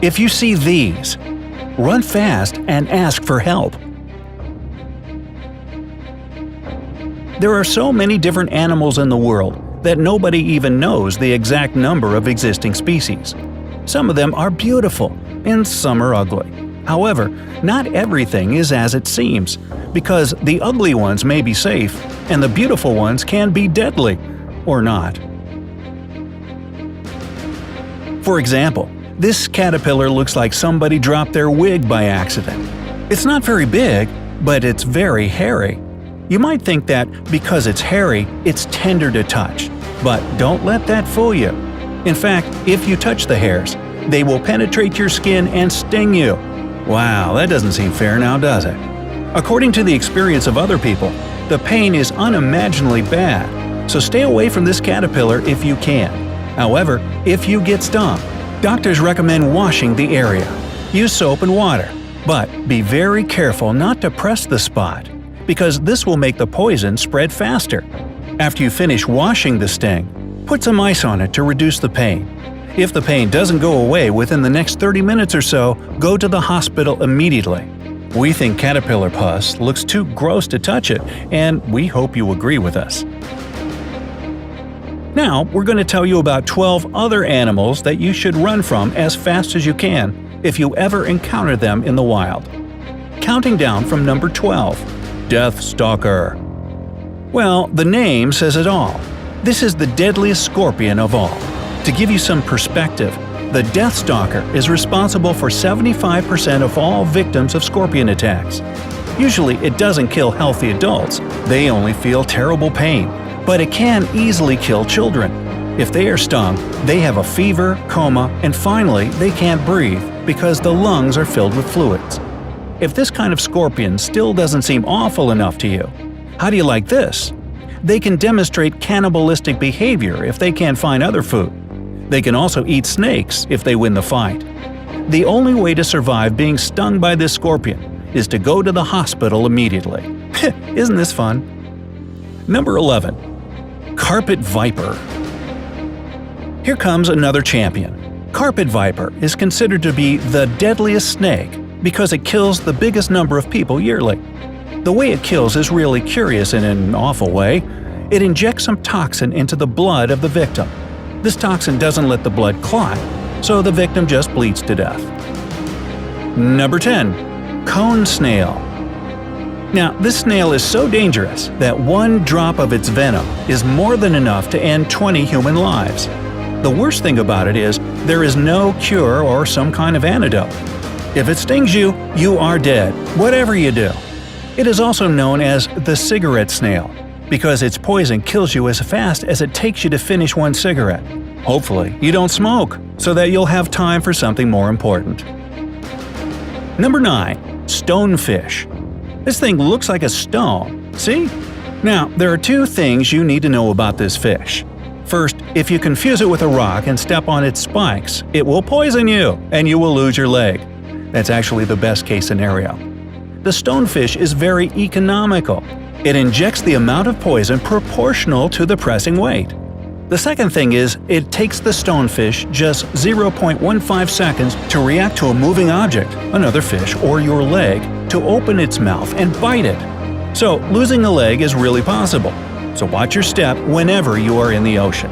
If you see these, run fast and ask for help. There are so many different animals in the world that nobody even knows the exact number of existing species. Some of them are beautiful, and some are ugly. However, not everything is as it seems, because the ugly ones may be safe, and the beautiful ones can be deadly, or not. For example, this caterpillar looks like somebody dropped their wig by accident. It's not very big, but it's very hairy. You might think that because it's hairy, it's tender to touch, but don't let that fool you. In fact, if you touch the hairs, they will penetrate your skin and sting you. Wow, that doesn't seem fair now, does it? According to the experience of other people, the pain is unimaginably bad, so stay away from this caterpillar if you can. However, if you get stung, doctors recommend washing the area. Use soap and water, but be very careful not to press the spot, because this will make the poison spread faster. After you finish washing the sting, put some ice on it to reduce the pain. If the pain doesn't go away within the next 30 minutes or so, go to the hospital immediately. We think caterpillar pus looks too gross to touch it, and we hope you agree with us. Now, we're going to tell you about 12 other animals that you should run from as fast as you can if you ever encounter them in the wild. Counting down from number 12. Deathstalker. Well, the name says it all. This is the deadliest scorpion of all. To give you some perspective, the deathstalker is responsible for 75% of all victims of scorpion attacks. Usually it doesn't kill healthy adults, they only feel terrible pain, but it can easily kill children. If they are stung, they have a fever, coma, and finally they can't breathe because the lungs are filled with fluids. If this kind of scorpion still doesn't seem awful enough to you, how do you like this? They can demonstrate cannibalistic behavior if they can't find other food. They can also eat snakes if they win the fight. The only way to survive being stung by this scorpion is to go to the hospital immediately. Isn't this fun? Number 11. Carpet Viper. Here comes another champion. Carpet viper is considered to be the deadliest snake because it kills the biggest number of people yearly. The way it kills is really curious in an awful way. It injects some toxin into the blood of the victim. This toxin doesn't let the blood clot, so the victim just bleeds to death. Number 10. Cone snail. Now, this snail is so dangerous that one drop of its venom is more than enough to end 20 human lives. The worst thing about it is there is no cure or some kind of antidote. If it stings you, you are dead, whatever you do. It is also known as the cigarette snail, because its poison kills you as fast as it takes you to finish one cigarette. Hopefully, you don't smoke, so that you'll have time for something more important. Number 9. Stonefish. This thing looks like a stone, see? Now, there are two things you need to know about this fish. First, if you confuse it with a rock and step on its spikes, it will poison you, and you will lose your leg. That's actually the best case scenario. The stonefish is very economical. It injects the amount of poison proportional to the pressing weight. The second thing is, it takes the stonefish just 0.15 seconds to react to a moving object, another fish or your leg, to open its mouth and bite it. So losing a leg is really possible. So watch your step whenever you are in the ocean.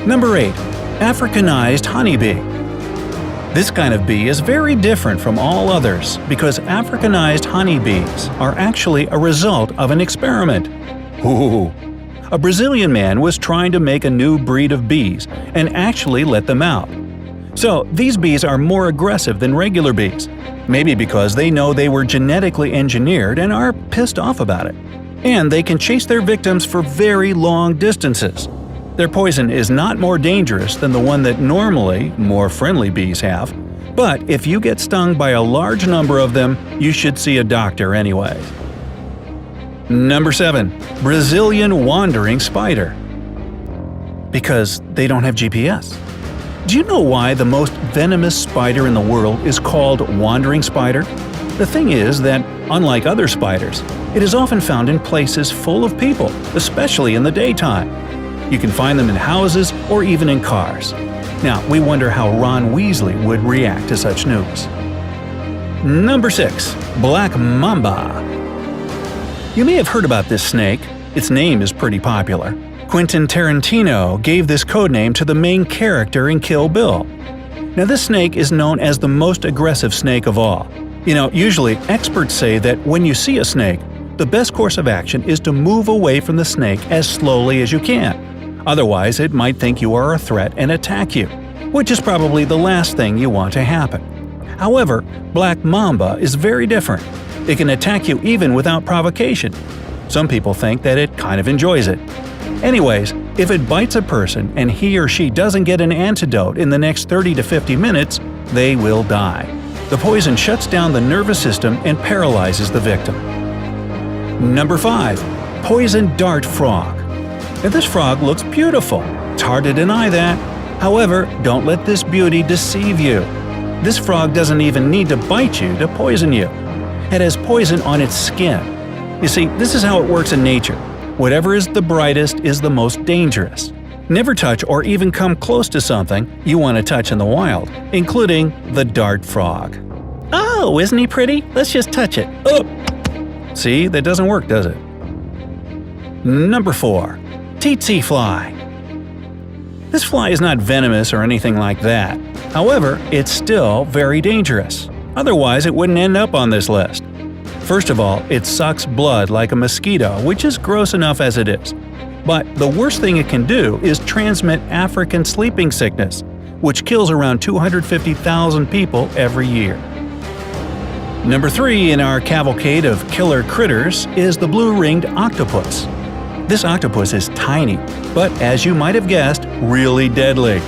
Number 8. Africanized honeybee. This kind of bee is very different from all others because Africanized honeybees are actually a result of an experiment. Ooh. A Brazilian man was trying to make a new breed of bees and actually let them out. So these bees are more aggressive than regular bees, maybe because they know they were genetically engineered and are pissed off about it. And they can chase their victims for very long distances. Their poison is not more dangerous than the one that normally more friendly bees have, but if you get stung by a large number of them, you should see a doctor anyway. Number 7. Brazilian wandering spider. Because they don't have GPS. Do you know why the most venomous spider in the world is called wandering spider? The thing is that, unlike other spiders, it is often found in places full of people, especially in the daytime. You can find them in houses or even in cars. Now, we wonder how Ron Weasley would react to such news. Number 6. Black Mamba. You may have heard about this snake. Its name is pretty popular. Quentin Tarantino gave this codename to the main character in Kill Bill. Now, this snake is known as the most aggressive snake of all. Usually experts say that when you see a snake, the best course of action is to move away from the snake as slowly as you can. Otherwise, it might think you are a threat and attack you, which is probably the last thing you want to happen. However, Black Mamba is very different. It can attack you even without provocation. Some people think that it kind of enjoys it. Anyways, if it bites a person and he or she doesn't get an antidote in the next 30 to 50 minutes, they will die. The poison shuts down the nervous system and paralyzes the victim. Number 5. Poison Dart Frog. Now, this frog looks beautiful. It's hard to deny that. However, don't let this beauty deceive you. This frog doesn't even need to bite you to poison you. It has poison on its skin. You see, this is how it works in nature. Whatever is the brightest is the most dangerous. Never touch or even come close to something you want to touch in the wild, including the dart frog. Oh, isn't he pretty? Let's just touch it. Oh! See, that doesn't work, does it? Number 4. Tsetse fly. This fly is not venomous or anything like that. However, it's still very dangerous. Otherwise, it wouldn't end up on this list. First of all, it sucks blood like a mosquito, which is gross enough as it is. But the worst thing it can do is transmit African sleeping sickness, which kills around 250,000 people every year. Number 3 in our cavalcade of killer critters is the blue-ringed octopus. This octopus is tiny, but as you might have guessed, really deadly.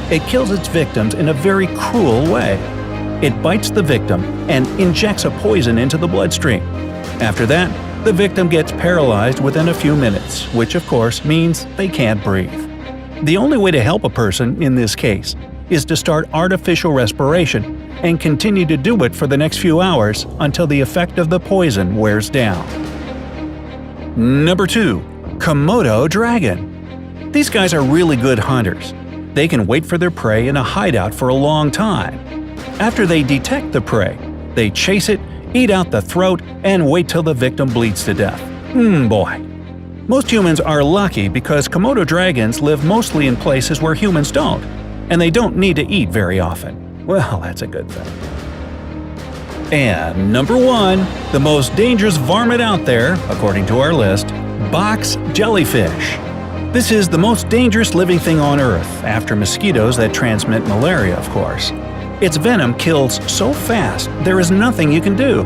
It kills its victims in a very cruel way. It bites the victim and injects a poison into the bloodstream. After that, the victim gets paralyzed within a few minutes, which of course means they can't breathe. The only way to help a person in this case is to start artificial respiration and continue to do it for the next few hours until the effect of the poison wears down. Number 2. Komodo dragon. These guys are really good hunters. They can wait for their prey in a hideout for a long time. After they detect the prey, they chase it, eat out the throat, and wait till the victim bleeds to death. Boy. Most humans are lucky because Komodo dragons live mostly in places where humans don't, and they don't need to eat very often. Well, that's a good thing. And number 1, the most dangerous varmint out there, according to our list, box jellyfish. This is the most dangerous living thing on Earth, after mosquitoes that transmit malaria, of course. Its venom kills so fast, there is nothing you can do.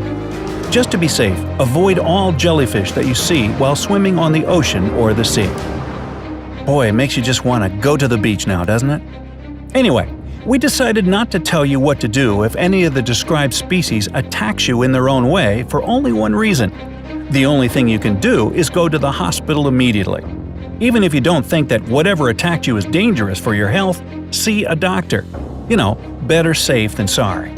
Just to be safe, avoid all jellyfish that you see while swimming on the ocean or the sea. Boy, it makes you just want to go to the beach now, doesn't it? Anyway, we decided not to tell you what to do if any of the described species attacks you in their own way for only one reason. The only thing you can do is go to the hospital immediately. Even if you don't think that whatever attacked you is dangerous for your health, see a doctor. Better safe than sorry.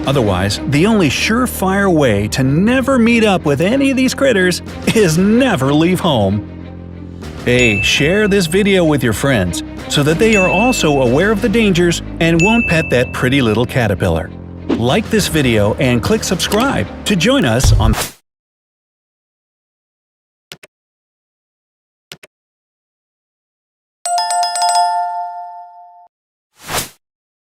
Otherwise, the only surefire way to never meet up with any of these critters is never leave home. Hey, share this video with your friends so that they are also aware of the dangers and won't pet that pretty little caterpillar. Like this video and click subscribe to join us on